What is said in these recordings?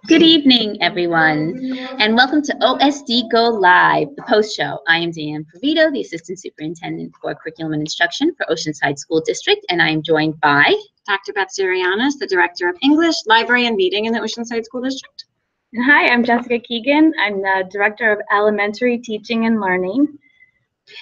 Good evening, everyone, and welcome to OSD Go Live, the post show. I am Diane Provito, the Assistant Superintendent for Curriculum and Instruction for Oceanside School District, and I am joined by Dr. Beth Zurianis, the Director of English, Library, and Reading in the Oceanside School District. Hi, I'm Jessica Keegan. I'm the Director of Elementary Teaching and Learning.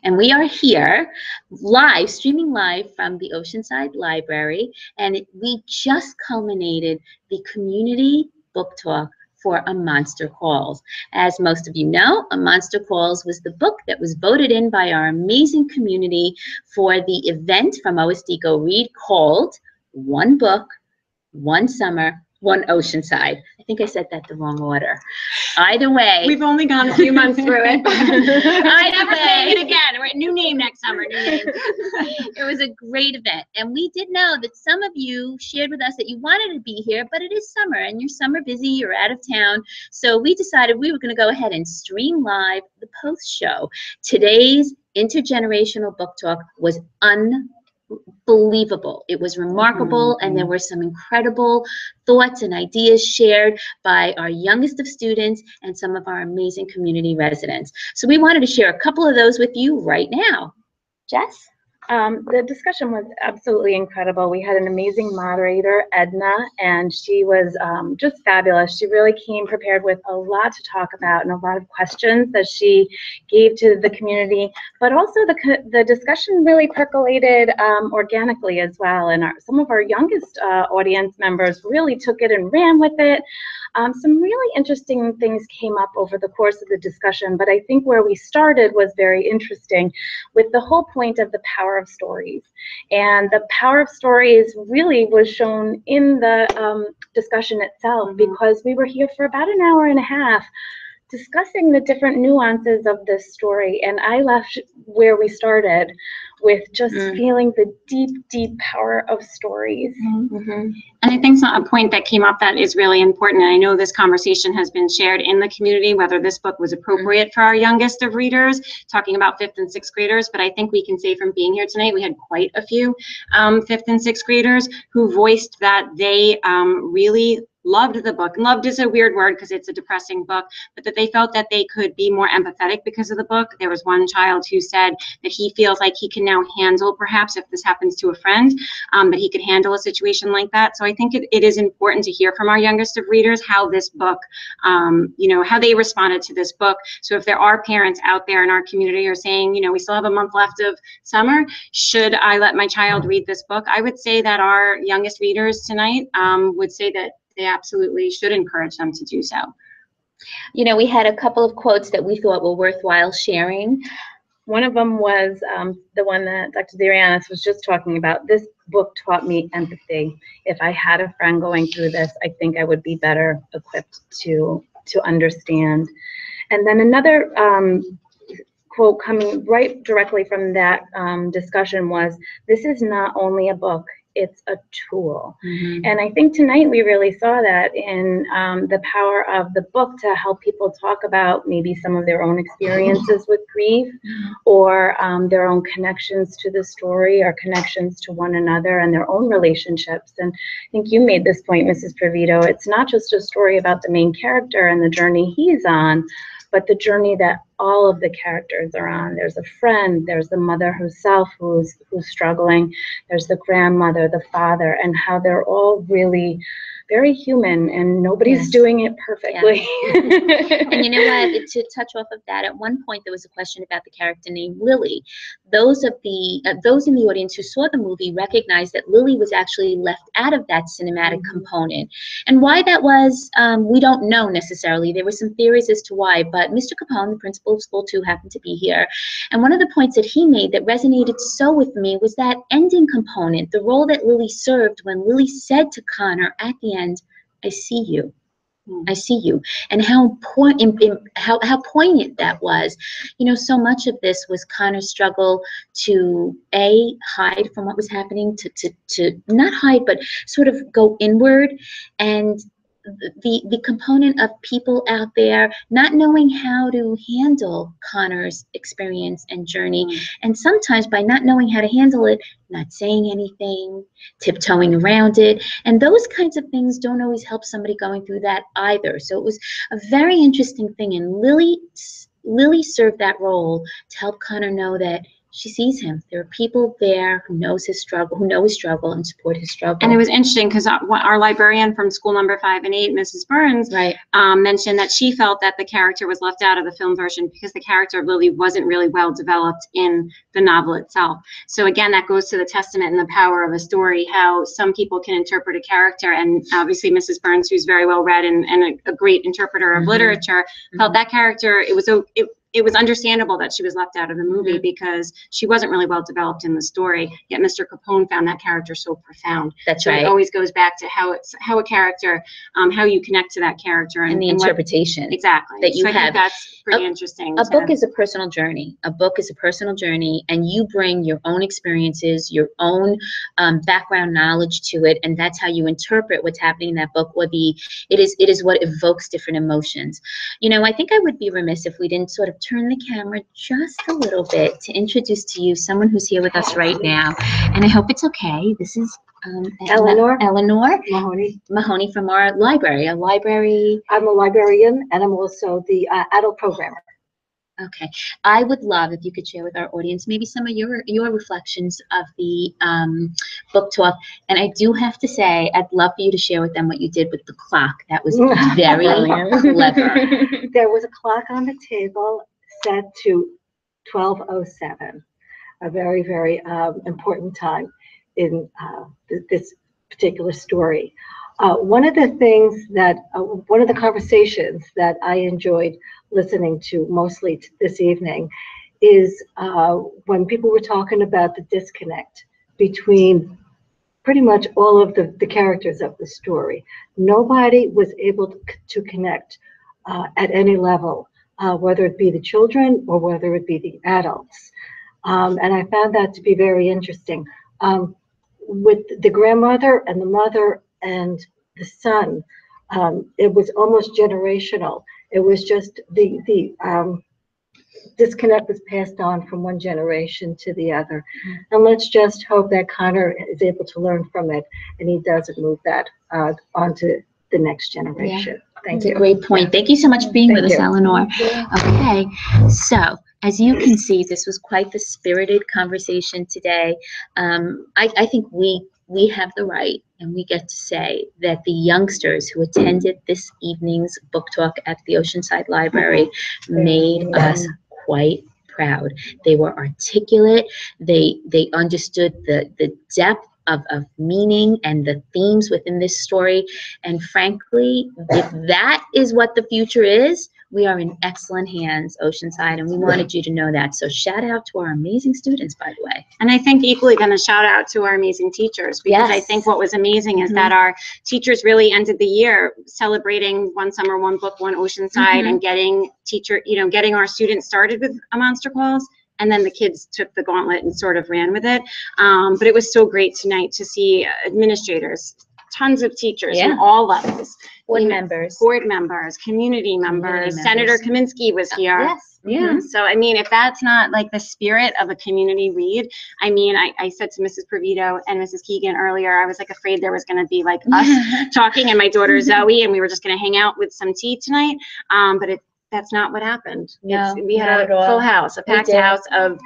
And we are here live, streaming live from the Oceanside Library, and we just culminated the community book talk for A Monster Calls. As most of you know, A Monster Calls was the book that was voted in by our amazing community for the event from OSD Go Read called One Book, One Summer, One Oceanside. I think I said that the wrong order. Either way. We've only gone a few months through it. Either way. Say it again. We're new name next summer. New name. It was a great event. And we did know that some of you shared with us that you wanted to be here, but it is summer and you're summer busy, you're out of town. So we decided we were going to go ahead and stream live the post show. Today's intergenerational book talk was unbelievable. It was remarkable, and there were some incredible thoughts and ideas shared by our youngest of students and some of our amazing community residents. So we wanted to share a couple of those with you right now. Jess? The discussion was absolutely incredible. We had an amazing moderator, Edna, and she was just fabulous. She really came prepared with a lot to talk about and a lot of questions that she gave to the community, but also the discussion really percolated organically as well, and some of our youngest audience members really took it and ran with it. Some really interesting things came up over the course of the discussion, but I think where we started was very interesting with the whole point of the power of stories. And the power of stories really was shown in the discussion itself, because we were here for about an hour and a half discussing the different nuances of this story. And I left where we started with just feeling the deep, deep power of stories. And I think a point that came up that is really important, and I know this conversation has been shared in the community, whether this book was appropriate for our youngest of readers, talking about 5th and 6th graders, but I think we can say from being here tonight, we had quite a few 5th and 6th graders who voiced that they really loved the book. And loved is a weird word because it's a depressing book, but that they felt that they could be more empathetic because of the book. There was one child who said that he feels like he can now handle, perhaps if this happens to a friend, that he could handle a situation like that. So I think it is important to hear from our youngest of readers how this book, how they responded to this book. So if there are parents out there in our community who are saying, we still have a month left of summer, should I let my child read this book? I would say that our youngest readers tonight would say that they absolutely should encourage them to do so. We had a couple of quotes that we thought were worthwhile sharing. One of them was the one that Dr. Zurianis was just talking about. This book taught me empathy. If I had a friend going through this, I think I would be better equipped to understand. And then another quote coming right directly from that discussion was, this is not only a book, it's a tool. And I think tonight we really saw that in the power of the book to help people talk about maybe some of their own experiences with grief, or their own connections to the story, or connections to one another and their own relationships. And I think you made this point, Mrs. Provito, it's not just a story about the main character and the journey he's on, but the journey that all of the characters are on. There's a friend, there's the mother herself who's struggling, there's the grandmother, the father, and how they're all really very human, and nobody's doing it perfectly. And you know what, to touch off of that, at one point there was a question about the character named Lily. Those in the audience who saw the movie recognized that Lily was actually left out of that cinematic component. And why that was, we don't know necessarily. There were some theories as to why, but Mr. Capone, the principal of School 2, happened to be here. And one of the points that he made that resonated so with me was that ending component, the role that Lily served when Lily said to Connor at the end, I see you. I see you. And how important, how poignant that was. So much of this was Connor's struggle to hide from what was happening, to not hide, but sort of go inward. And the component of people out there not knowing how to handle Connor's experience and journey, and sometimes by not knowing how to handle it, not saying anything, tiptoeing around it, and those kinds of things don't always help somebody going through that either. So it was a very interesting thing, and Lily served that role to help Connor know that she sees him. There are people there who know his struggle, and support his struggle. And it was interesting because our librarian from school number 5 and 8, Mrs. Burns, mentioned that she felt that the character was left out of the film version because the character of Lily wasn't really well developed in the novel itself. So again, that goes to the testament and the power of a story, how some people can interpret a character. And obviously Mrs. Burns, who's very well read and a great interpreter of literature, felt that character, it was understandable that she was left out of the movie because she wasn't really well developed in the story. Yet Mr. Capone found that character so profound. That's so right. It always goes back to how a character, how you connect to that character and the interpretation exactly that you I have. think that's pretty interesting. A book is a personal journey. A book is a personal journey, and you bring your own experiences, your own background knowledge to it, and that's how you interpret what's happening in that book. Or it is what evokes different emotions. You know, I think I would be remiss if we didn't sort of turn the camera just a little bit to introduce to you someone who's here with us right now, and I hope it's okay. This is Eleanor Mahoney from our library. I'm a librarian, and I'm also the adult programmer. Okay, I would love if you could share with our audience maybe some of your reflections of the book talk. And I do have to say, I'd love for you to share with them what you did with the clock. That was very clever. There was a clock on the table set to 12:07, a very, very important time in this particular story. One of the conversations that I enjoyed listening to mostly this evening is when people were talking about the disconnect between pretty much all of the characters of the story. Nobody was able to connect at any level, whether it be the children or whether it be the adults. And I found that to be very interesting. With the grandmother and the mother and the son, it was almost generational. It was just the disconnect was passed on from one generation to the other. And let's just hope that Connor is able to learn from it and he doesn't move that onto the next generation. Yeah. Thank you. That's a great point. Thank you so much for being with us, Eleanor. Okay, so as you can see, this was quite the spirited conversation today. I think we have the right and we get to say that the youngsters who attended this evening's book talk at the Oceanside Library made us quite proud. They were articulate. They understood the depth of meaning and the themes within this story. And frankly, if that is what the future is, we are in excellent hands, Oceanside, and we wanted you to know that. So shout out to our amazing students, by the way. And I think equally going to shout out to our amazing teachers, because I think what was amazing is that our teachers really ended the year celebrating One Summer, One Book, One Oceanside, and getting our students started with A Monster Calls. And then the kids took the gauntlet and sort of ran with it. But it was so great tonight to see administrators, tons of teachers from all levels. Board members, community members. Senator Kaminsky was here. So, I mean, if that's not like the spirit of a community read, I mean, I said to Mrs. Provito and Mrs. Keegan earlier, I was like afraid there was going to be like us talking and my daughter Zoe, and we were just going to hang out with some tea tonight. But that's not what happened. No, we had a full house, a packed house of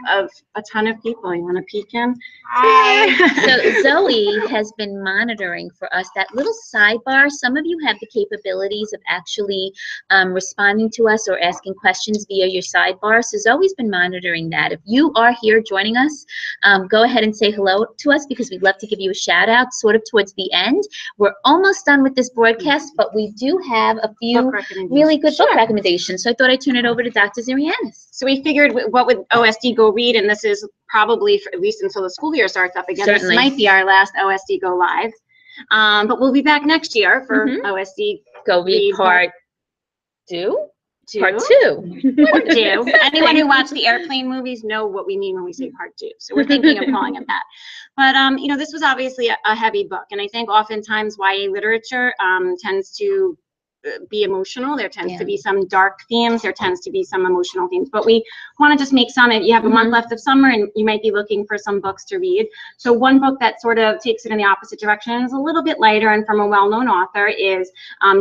a ton of people. You want to peek in? So Zoe has been monitoring for us that little sidebar. Some of you have the capabilities of actually responding to us or asking questions via your sidebar. So Zoe's been monitoring that. If you are here joining us, go ahead and say hello to us, because we'd love to give you a shout out sort of towards the end. We're almost done with this broadcast, but we do have a few really good book recommendations. So I thought I'd turn it over to Dr. Zirianis. So we figured, what would OSD Go read? And this is probably, at least until the school year starts up again, this might be our last OSD Go Live. But we'll be back next year for OSD Go Read Part 2. Part two. Part two. Anyone who watched the airplane movies know what we mean when we say part two. So we're thinking of calling it that. But, you know, this was obviously a heavy book. And I think oftentimes YA literature tends to be emotional. There tends to be some dark themes. There tends to be some emotional themes. But we want to just make some. You have a month left of summer, and you might be looking for some books to read. So one book that sort of takes it in the opposite direction and is a little bit lighter and from a well-known author is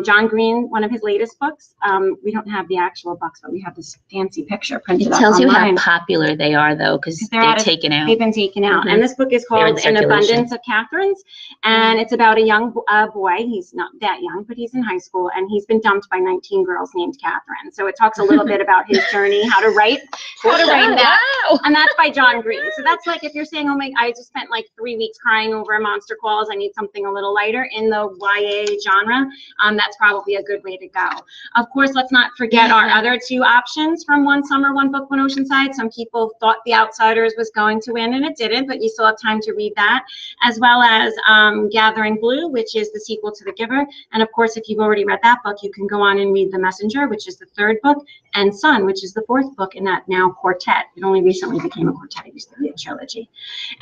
John Green, one of his latest books. We don't have the actual books, but we have this fancy picture printed up online. It tells you how popular they are, though, because they're taken out. They've been taken out. And this book is called An Abundance of Catherines. And it's about a young boy. He's not that young, but he's in high school, and he's been dumped by 19 girls named Catherine. So it talks a little bit about his journey, how to write that. Wow. And that's by John Green. So that's like if you're saying, oh my, I just spent like 3 weeks crying over Monster Calls, I need something a little lighter in the YA genre, that's probably a good way to go. Of course, let's not forget our other two options from One Summer, One Book, One Oceanside. Some people thought The Outsiders was going to win, and it didn't, but you still have time to read that, as well as Gathering Blue, which is the sequel to The Giver. And of course, if you've already read that book, you can go on and read The Messenger, which is the third book, and Sun, which is the fourth book in that now quartet. It only recently became a quartet. It used to be a trilogy.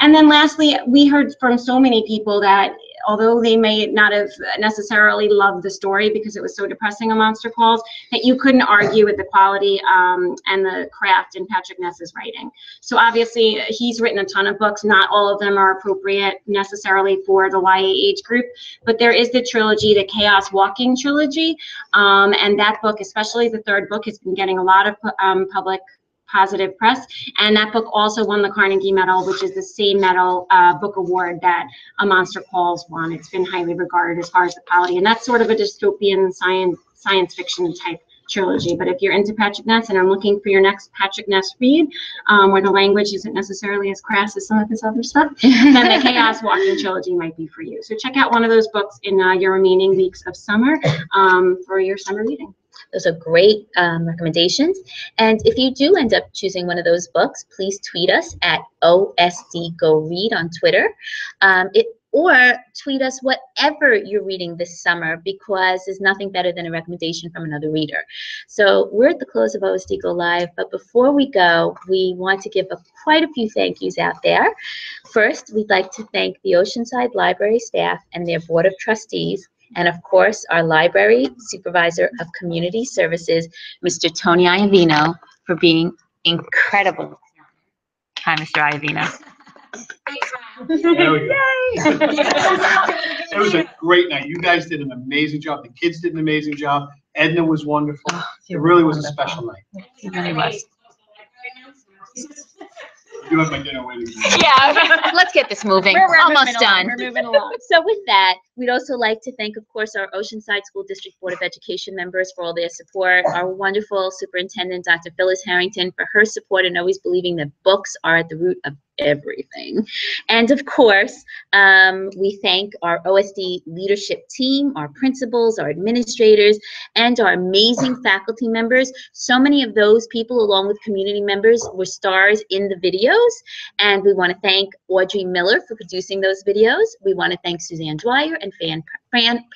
And then lastly, we heard from so many people that although they may not have necessarily loved the story because it was so depressing on Monster Calls, that you couldn't argue with the quality and the craft in Patrick Ness's writing. So obviously, he's written a ton of books. Not all of them are appropriate necessarily for the YA age group, but there is the trilogy, the Chaos Walking trilogy, and that book, especially the third book, has been getting a lot of public positive press, and that book also won the Carnegie Medal, which is the same medal book award that A Monster Calls won. It's been highly regarded as far as the quality, and that's sort of a dystopian science fiction type trilogy. But if you're into Patrick Ness and are looking for your next Patrick Ness read, where the language isn't necessarily as crass as some of his other stuff, then the Chaos Walking trilogy might be for you. So check out one of those books in your remaining weeks of summer for your summer reading. Those are great recommendations. And if you do end up choosing one of those books, please tweet us at OSD Go Read on Twitter. Or tweet us whatever you're reading this summer, because there's nothing better than a recommendation from another reader. So we're at the close of OSD Go Live, but before we go, we want to give quite a few thank yous out there. First, we'd like to thank the Oceanside Library staff and their Board of Trustees, and of course, our Library Supervisor of Community Services, Mr. Tony Iovino, for being incredible. Hi, Mr. Iovino. There we go. It was a great night. You guys did an amazing job. The kids did an amazing job. Edna was wonderful. It really was a special night. It really was. You have my dinner waiting. Yeah, let's get this moving. We're almost done. We're moving along. So with that, we'd also like to thank, of course, our Oceanside School District Board of Education members for all their support, our wonderful superintendent, Dr. Phyllis Harrington, for her support and always believing that books are at the root of everything. And of course, we thank our OSD leadership team, our principals, our administrators, and our amazing faculty members. So many of those people, along with community members, were stars in the videos. And we want to thank Audrey Miller for producing those videos. We want to thank Suzanne Dwyer and Fran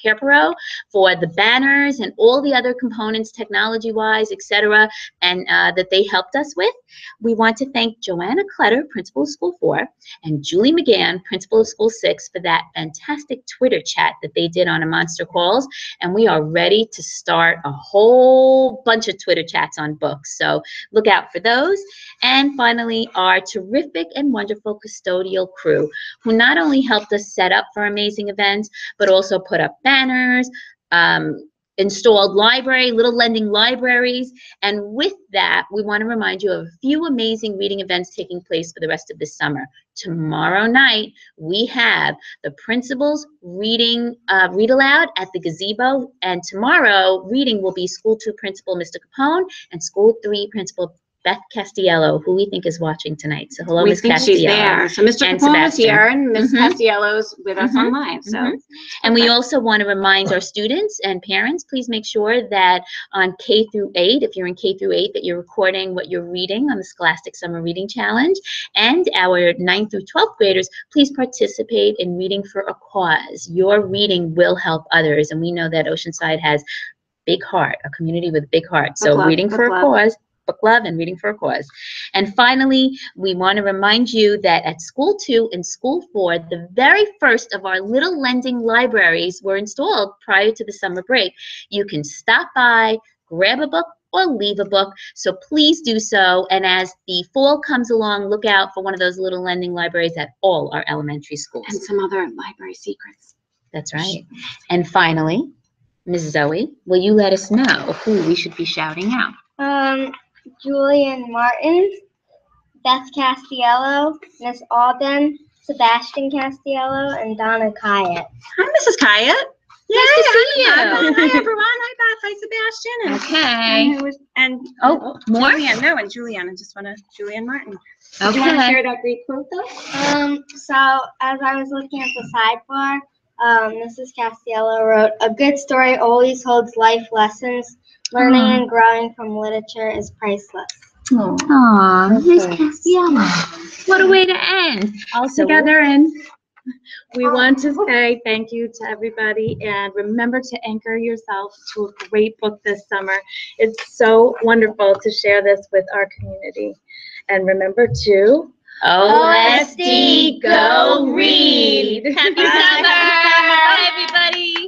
Perpero for the banners and all the other components, technology-wise, etc., and that they helped us with. We want to thank Joanna Clutter, Principal of School 4, and Julie McGann, Principal of School 6, for that fantastic Twitter chat that they did on A Monster Calls. And we are ready to start a whole bunch of Twitter chats on books, so look out for those. And finally, our terrific and wonderful custodial crew, who not only helped us set up for amazing events, but also put up banners, installed little lending libraries. And with that, we want to remind you of a few amazing reading events taking place for the rest of this summer. Tomorrow night, we have the principals reading read aloud at the gazebo. And tomorrow, reading will be School 2 Principal Mr. Capone and School 3 Principal Beth Castiello, who we think is watching tonight. So hello, Ms. Castiello. She's there. So Mr. Capone is here, and Ms. Castiello's with us on live. So, and we also want to remind our students and parents, please make sure that on K through 8, if you're in K through 8, that you're recording what you're reading on the Scholastic Summer Reading Challenge. And our 9th through 12th graders, please participate in Reading for a Cause. Your reading will help others, and we know that Oceanside has big heart, a community with a big heart. So love, reading for book a love. cause, book love, and reading for a cause. And finally, we want to remind you that at School 2 and School 4, the very first of our little lending libraries were installed prior to the summer break. You can stop by, grab a book, or leave a book. So please do so. And as the fall comes along, look out for one of those little lending libraries at all our elementary schools. And some other library secrets. That's right. And finally, Ms. Zoe, will you let us know who we should be shouting out? Julian Martin, Beth Castiello, Miss Alden, Sebastian Castiello, and Donna Kyatt. Hi, Mrs. Kyatt. Nice to see you. Hi, everyone. Hi, Beth. Hi, Sebastian. And More? Julianne. No, and Julianne. I just want to, Julianne Martin. Okay. Do you want to share that great quote, though? So as I was looking at the sidebar, Mrs. Castiello wrote, "A good story always holds life lessons. Learning and growing from literature is priceless." Aw, Miss Castiello. What a way to end. All together, and we want to say thank you to everybody, and remember to anchor yourself to a great book this summer. It's so wonderful to share this with our community. And remember to OSD Go Read. Happy summer. Bye, everybody.